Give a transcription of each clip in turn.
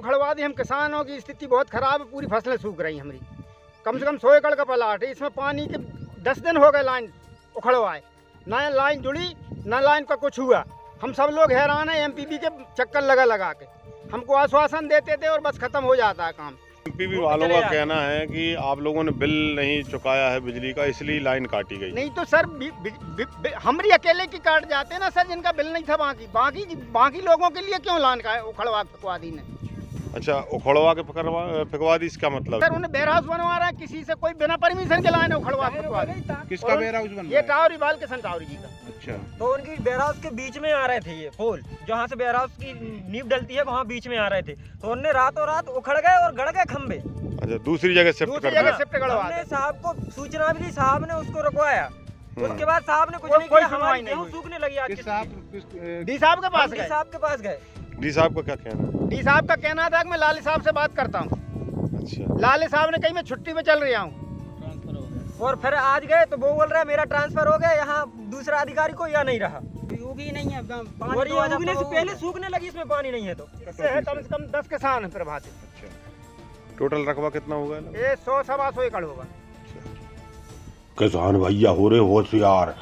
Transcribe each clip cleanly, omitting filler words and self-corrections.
उखड़वा दी। हम किसानों की स्थिति बहुत खराब है, पूरी फसलें सूख रही हमारी। कम से कम 100 एकड़ का प्लाट है, इसमें पानी के 10 दिन हो गए लाइन उखड़वाए, ना लाइन जुड़ी ना लाइन का कुछ हुआ। हम सब लोग हैरान हैं, एमपीपी के चक्कर लगा के हमको आश्वासन देते थे और बस खत्म हो जाता है काम। एमपीपी वालों का कहना है कि आप लोगों ने बिल नहीं चुकाया है बिजली का, इसलिए लाइन काटी गई। नहीं तो सर हमारी अकेले की काट जाते ना सर, जिनका बिल नहीं था। बाकी लोगों के लिए क्यों लाइन का उखड़वा दी ने? अच्छा, उखड़वा के फिकवा दी, इसका मतलब सर उन्हें वेयर हाउस बनवा रहा है, किसी से कोई बिना परमिशन के लाइन उखड़वा फिकवा दी। किसका वेयर हाउस बन रहा है? ये टावर इबाल के संटावरी जी का। अच्छा, तो उनकी वेयर हाउस के बीच में आ रहे थे, ये पोल जहाँ से वेयर हाउस की नींव डलती है वहाँ बीच में आ रहे थे, तो उनने रातों रात उखड़ गए और गड़ गए खंबे। अच्छा, दूसरी जगह शिफ्ट कर दिया। हमने साहब को सूचना भी दी, साहब ने उसको रुकवाया। उसके बाद साहब ने कुछ नहीं किया, हमारी गेहूं सूखने लगी। आज डी साहब के पास गए। साहब के पास गए। डी साहब का क्या कहना है? डी साहब का कहना था कि मैं लाली साहब से बात करता हूँ। अच्छा, लाली साहब ने कही मैं छुट्टी पे चल रहा हूँ, और फिर आज गए तो वो बोल रहा है मेरा ट्रांसफर हो गया, यहाँ दूसरा अधिकारी को या नहीं रहा। उगी नहीं है, और ये उगने से पहले सूखने लगी, इसमें पानी नहीं है। तो इससे है कम से कम 10 किसान है प्रभावित। अच्छा, टोटल रकबा कितना होगा? ये 100-125 एकड़ होगा। किसान भैया हो रहे होशियार,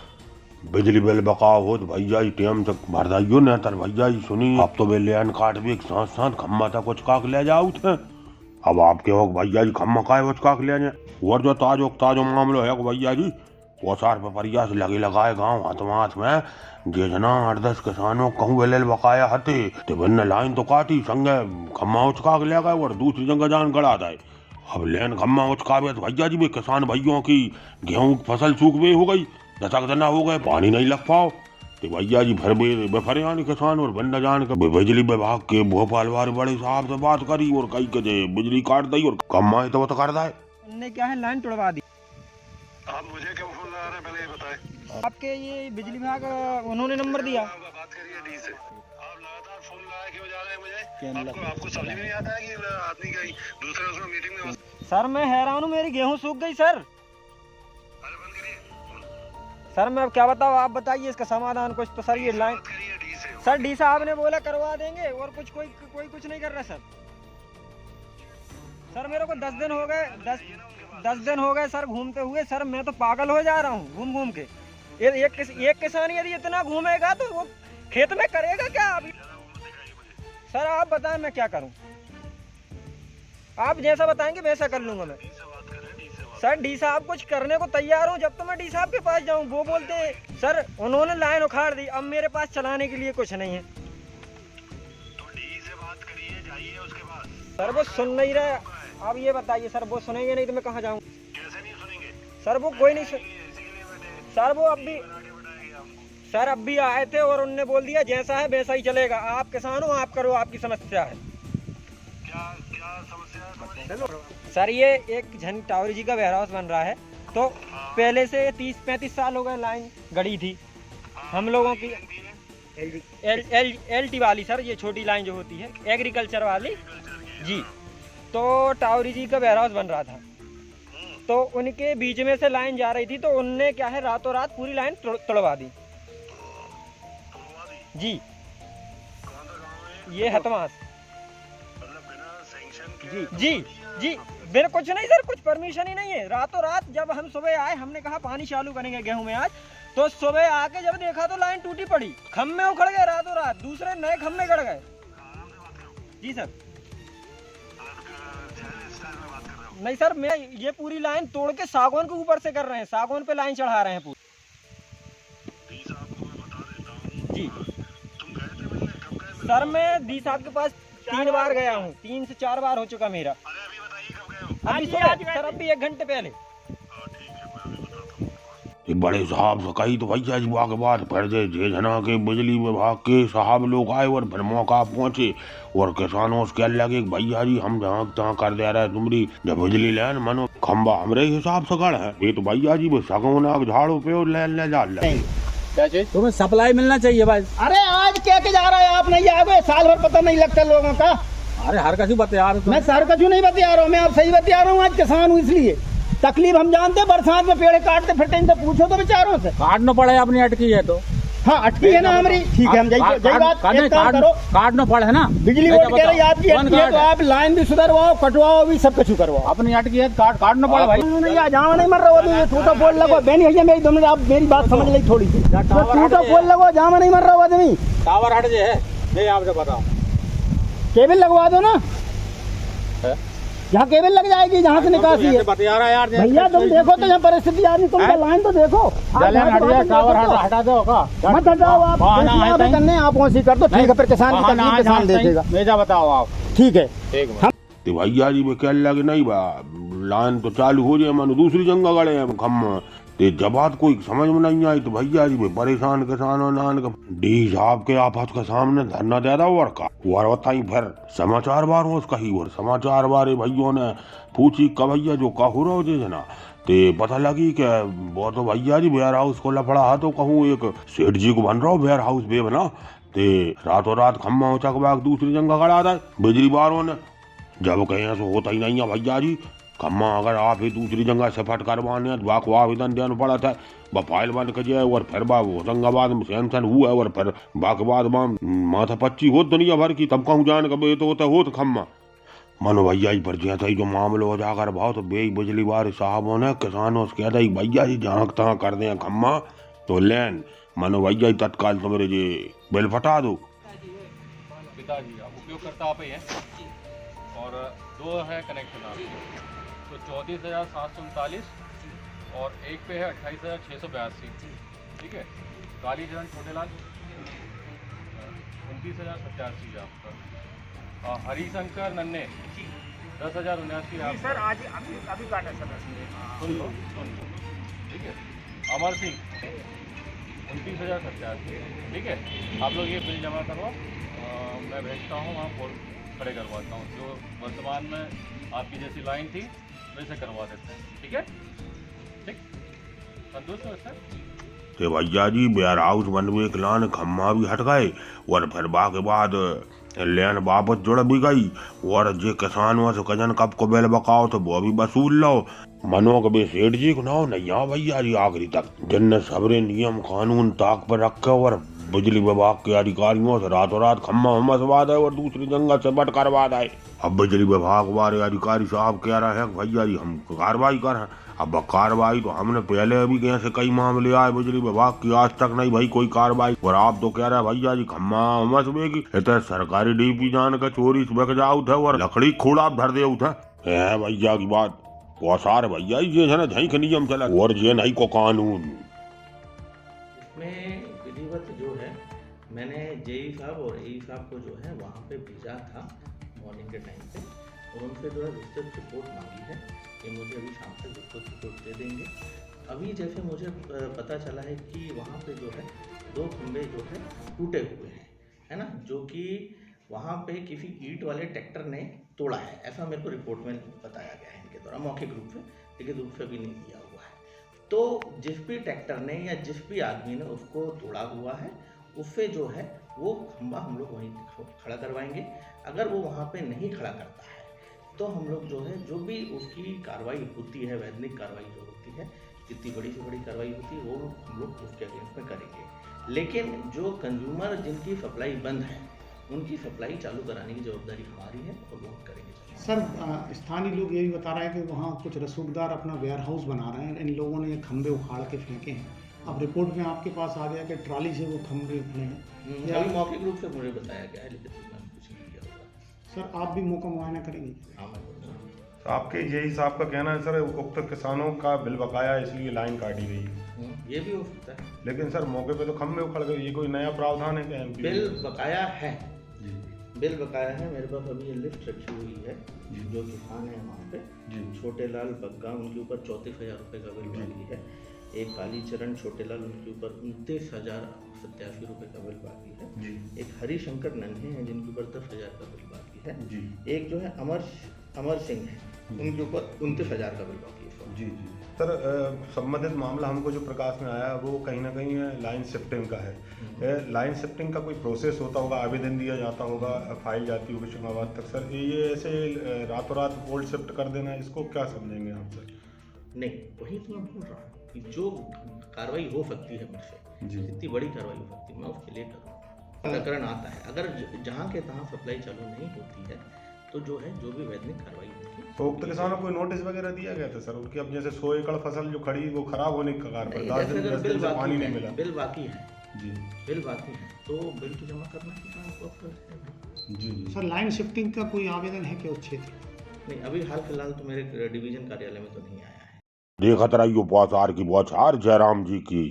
बिजली बिल बकाव हो तो भैया ही टाइम तक भर दाइयो न तर भैया ही सुनी। अब तो वे लेन काट भी एक साथ खम्मा तक उचका के ले जाओ थे। अब आपके हो भैया जी खम्मा का उचका के ले जाए। और जो ताजो मामलो है भैया जी, वो सार पे परिया से लगे लगाए गाँव हाथ में जेजना 8-10 किसानों कहूँ वेले बकाया हते तो बिन लाइन तो काटी संगे खम्मा उचका के ले गए और दूसरी जगह जान गड़ा दाए। अब लेन खम्मा उचका तो भैया जी भी किसान भैयों की गेहूँ फसल सूख भी हो गई, दशक दिन हो गए, पानी नहीं लग पाओ तो भैया जी फिर बेफरियानी किसान और बंदा जान के बिजली विभाग के भोपाल वाले बड़े साहब से बात करी और कही के बिजली काट दी और कमाए तो कर दाए। उनने क्या है लाइन तोड़वा दी। आप मुझे क्यों फोन लगा रहे हैं, पहले ये बताएं। आपके ये बिजली विभाग उन्होंने नंबर दिया। बात करिए डी से। आप लगातार फोन लगा क्यों जा रहे हैं मुझे? आपको समझ में नहीं आता है कि आदमी का दूसरे उसमें मीटिंग में। सर मैं हैरान हूँ, मेरी गेहूँ सूख गई सर। अरे बंद करिए सर मैं अब क्या बताऊँ, आप बताइए इसका समाधान कुछ तो। सर ये लाइन सर डी साहब ने बोला करवा देंगे और कोई कुछ नहीं कर रहा सर। सर मेरे को 10 दिन हो गए, 10 दिन हो गए सर घूमते हुए। सर मैं तो पागल हो जा रहा हूँ घूम के। एक किसान यदि इतना घूमेगा तो वो खेत में करेगा क्या? अभी सर आप बताएं मैं क्या करूं? आप जैसा बताएंगे वैसा कर लूंगा मैं। सर डी साहब कुछ करने को तैयार हूं, जब तो मैं डी साहब के पास जाऊं वो बोलते हैं सर उन्होंने लाइन उखाड़ दी, अब मेरे पास चलाने के लिए कुछ नहीं है। तो डी से बात करिए, जाइए उसके पास। सर वो सुन नहीं रहे। अब ये बताइए सर, वो सुनेंगे नहीं तो मैं कहाँ जाऊँ? कैसे नहीं सुनेंगे? सर वो कोई नहीं सर वो अब भी आए थे और उनने बोल दिया जैसा है वैसा ही चलेगा। आप किसान हो, आप करो, आपकी समस्या है। क्या समस्या है? सर ये एक झन टावरी जी का वेयर हाउस बन रहा है, तो पहले से 30-35 साल हो गए लाइन गड़ी थी हम लोगों की। LT वाली सर, ये छोटी लाइन जो होती है एग्रीकल्चर वाली जी। तो टावरी जी का वेयर हाउस बन रहा था, तो उनके बीच में से लाइन जा रही थी, तो उनने क्या है रातों रात पूरी लाइन तोड़वा दी जी। ये हतमास जी बिना कुछ नहीं सर, कुछ परमिशन ही नहीं है। रातों रात जब हम सुबह आए, हमने कहा पानी चालू करेंगे गेहूं में आज, तो सुबह आके जब देखा तो लाइन टूटी पड़ी, खम्भे उखड़ गए रातों रात, दूसरे नए खम्भे गड़ गए जी सर। नहीं सर, मैं ये पूरी लाइन तोड़ के सागौन के ऊपर से कर रहे हैं, सागौन पे लाइन चढ़ा रहे हैं पूरी जी। सर मैं डी साहब के पास 3 बार गया हूँ, 3 से 4 बार हो चुका मेरा। सर अभी 1 घंटे पहले। बड़े साहब से कही तो भैया जी के बाद फिर जे जना के बिजली विभाग के साहब लोग आए और फिर मौका पहुंचे और किसानों से कहने लगे भैया जी हम जहाँ तहाँ कर दे रहे तुमरी जब बिजली लेन मनो खम्बा हमरे हिसाब से गढ़ है। ये तो भैया जी वो सगोना झाड़ू पे और लेन ले जाल तुम्हें सप्लाई मिलना चाहिए भाई। अरे आज क्या के जा रहा है आप? नहीं आगे साल भर पता नहीं लगता लोगों का। अरे हर कछु बता रहा हूँ मैं सर कछु नहीं बता रहा हूँ, मैं आप सही बता रहा हूँ। आज किसान हूँ इसलिए तकलीफ हम जानते हैं। बरसात में पेड़ काटते फिरते इनसे पूछो तो बेचारों से। काटना पड़े अपनी अटकी है तो हाँ अटकी है ना हमारी, ठीक है हम यही बात, एक काम करो, काटना पड़े है ना, बिजली बोर्ड कह रही है आपकी अटकी है, तो आप लाइन भी सुधरवाओ, कटवाओ भी, सब कुछ करवाओ। अपनी अटकी है काटना पड़े भाई। नहीं जहाँ नहीं मर रहा हो, टूटा बोल लगो बहनी भैया मेरी, तुमने आप मेरी बात समझ ली थोड़ी सी, टूटा बोल लगो जहाँ नहीं मर रहा हो आदमी, टावर हट जे है, नहीं आपसे बताओ, केबल लगवा दो ना, यहाँ केबल लग जाएगी जहाँ से निकासी है। बता रहा यार भैया तुम देखो तो यहाँ परिस्थिति आदमी, तुम लाइन तो देखो, टावर हटा दो, मत हटाओ आप, करने आप वैसे कर दो, ठीक है, फिर किसान की तकलीफ किसान देखेगा। मेजा बताओ आप, ठीक है तो भैया जी मैं कह लगे नहीं बा लाइन तो चालू हो जाए, मानो दूसरी जगह गड़े हैं खम्मा, ते जब बात कोई समझ में नहीं आई तो भैया जी मैं परेशान किसानों नान का डी साहब के आपस के सामने धरना दे रहा और का वो बताई फिर समाचार बार उसका ही, और समाचार बारे भाइयों ने पूछी का भैया जो का हो रहा हो जना, ते पता लगी कि वो तो भैया जी वेयर हाउस को लफड़ा है, तो कहूँ एक सेठ जी को बन रहा हो वेयर हाउस बे बना, ते रातों रात खम्मा चकबाग दूसरी जगह खड़ा था बिजली बारों ने, जब कहीं ऐसा होता ही नहीं है भैया जी, खम्मा अगर आप ही दूसरी जगह से फट करवाने बाक आवेदन देना पड़ा था, फाइल बन के जाए और फिर होशंगाबाद में सैमसन हुआ और फिर बाक बाद माथा पच्ची हो दुनिया भर की, तब कहूँ जान कब तो होता हो तो खम्मा मनो भैया जी पर जैसा ही जो मामला हो जाकर बहुत तो बे बिजली बार साहबों ने किसानों से कहता ही भैया जी जहाँ तहाँ कर दें खम्मा तो लैन मनो भैया जी तत्काल तो मेरे जी बिल फटा दो। पिताजी आप उपयोगकर्ता आप ही हैं और 2 है कनेक्शन आपके, तो 34,739 और एक पे है 28,682, ठीक है। काली चरण छोटेलाल 29,087 है आपका, हरिशंकर नन्हे 10,079 है सर आज अभी काटा सर, सुन लो, ठीक है। अमर सिंह 29,087, ठीक है। आप लोग ये बिल जमा करवाओ, मैं भेजता हूँ वहाँ पोल खड़े करवाता हूँ, जो वर्तमान में आपकी जैसी लाइन थी वैसे करवा देते हैं, ठीक है। ठीक, संतुष्ट हो सर? ते भैया जी वेयर हाउस बनवे के लान खम्मा भी हट गए और फिर के बाद लेन वापस जुड़ भी गई, और जे किसानों से कजन कब को बिल बकाओ तो वो भी वसूल लो, मनो के बे सेठ जी को नाव नहीं आ भैया जी आखिरी तक, जिनने सबरे नियम कानून ताक पर रखे और बिजली विभाग के अधिकारियों से रातों रात खम्मा हमसवा दे और दूसरी जगह से बट करवा दे। अब बिजली विभाग वाले अधिकारी साहब कह रहे हैं भैया जी हम कार्रवाई कर, अब कार्रवाई तो हमने पहले भी कैसे कई मामले आए बिजली विभाग की, आज तक नहीं भाई कोई कार्रवाई, और आप तो कह रहे हैं भैया जी खम्मा हमसवे की इतने सरकारी डीपी जान का चोरी बक जाऊ थे और लकड़ी खोड़ा धर दे थे भैया की बात वो सार भैया ये है ना झई के नियम चला और ये नहीं को कानून। इसमें विधिवत जो है मैंने जेई साहब और एई साहब को जो है वहाँ पे भेजा था मॉर्निंग के टाइम पे, और उनसे जो है विस्तृत रिपोर्ट मांगी है कि मुझे अभी शाम तक विस्तृत रिपोर्ट दे देंगे। अभी जैसे मुझे पता चला है कि वहाँ पे जो है 2 खंभे जो है टूटे हुए हैं, है ना, जो कि वहाँ पे किसी ईंट वाले ट्रैक्टर ने तोड़ा है, ऐसा मेरे को रिपोर्ट में बताया गया है इनके द्वारा, मौखिक रूप से, लिखित रूप से भी नहीं दिया हुआ है। तो जिस भी ट्रैक्टर ने या जिस भी आदमी ने उसको तोड़ा हुआ है उससे जो है वो खंभा हम लोग वहीं खड़ा करवाएंगे। अगर वो वहाँ पे नहीं खड़ा करता है तो हम लोग जो है जो भी उसकी कार्रवाई होती है, वैधानिक कार्रवाई जो होती है, जितनी बड़ी से बड़ी कार्रवाई होती है वो हम लोग उसके अगेंस्ट में करेंगे। लेकिन जो कंज्यूमर जिनकी सप्लाई बंद है उनकी सप्लाई चालू कराने की जवाबदारी हमारी है और वो हम करेंगे। सर स्थानीय लोग ये भी बता रहे हैं कि वहाँ कुछ रसूखदार अपना वेयर हाउस बना रहे हैं, इन लोगों ने ये खंभे उखाड़ के फेंके हैं। अब रिपोर्ट में आपके पास आ गया कि ट्रॉली से वो खंभे उठने हैं, अभी मौखिक रूप से मुझे बताया गया है, लेकिन कुछ नहीं किया होगा। सर आप भी मौका मुआयना करेंगे? हाँ मैं बोलूँगा। आपके यही साहब का कहना है सर उक्त किसानों का बिल बकाया इसलिए लाइन काटी गई है। ये भी हो सकता है, लेकिन सर मौके पे तो खंभे उखड़ गए, ये कोई नया प्रावधान है क्या? बिल बकाया है, बिल बकाया है। मेरे पास अभी ये लिस्ट रखी हुई है, जो किसान है वहाँ पे छोटे लाल बग्गा, उनके ऊपर 34,000 रुपये का बिल बाकी है। एक काली चरण छोटे लाल, उनके ऊपर 29,087 रुपये का बिल बाकी है। एक हरिशंकर नन्हे हैं जिनके ऊपर 10,000 का बिल बाकी है। एक जो है अमर सिंह है, उनके ऊपर 29,000 का बिल बाकी है। जी सर, संबंधित मामला हमको जो प्रकाश में आया वो कहीं ना कहीं लाइन शिफ्टिंग का है। लाइन शिफ्टिंग का कोई प्रोसेस होता होगा, आवेदन दिया जाता होगा, फाइल जाती होगी होशंगाबाद तक। सर ये ऐसे रातों रात पोल शिफ्ट कर देना, इसको क्या समझेंगे आप सर? नहीं, वही तो मैं बोल रहा हूँ, कि जो कार्रवाई हो सकती है मुझसे, जी जितनी बड़ी कार्रवाई हो सकती है मैं उसके लिए करूँ। प्रकरण आता है, अगर जहाँ के तहाँ सप्लाई चालू नहीं होती है तो जो है जो भी वैधानिक कार्रवाई होगी। तो उक्त किसानों को नोटिस वगैरह दिया गया था सर उनकी? अब जैसे 100 एकड़ फसल जो खड़ी वो खराब होने के कगार पर, 10 दिन से पानी नहीं मिला, बिल बाकी है जी बिल बाकी है, तो बिल तो जमा करना किसान को अब जी जी सर लाइन शिफ्टिंग का कोई आवेदन है क्या उस क्षेत्र में? नहीं, अभी हाल फिलहाल तो मेरे डिवीजन कार्यालय में तो नहीं आया है। देखत रहियो बौछार की बौछार जयराम जी की।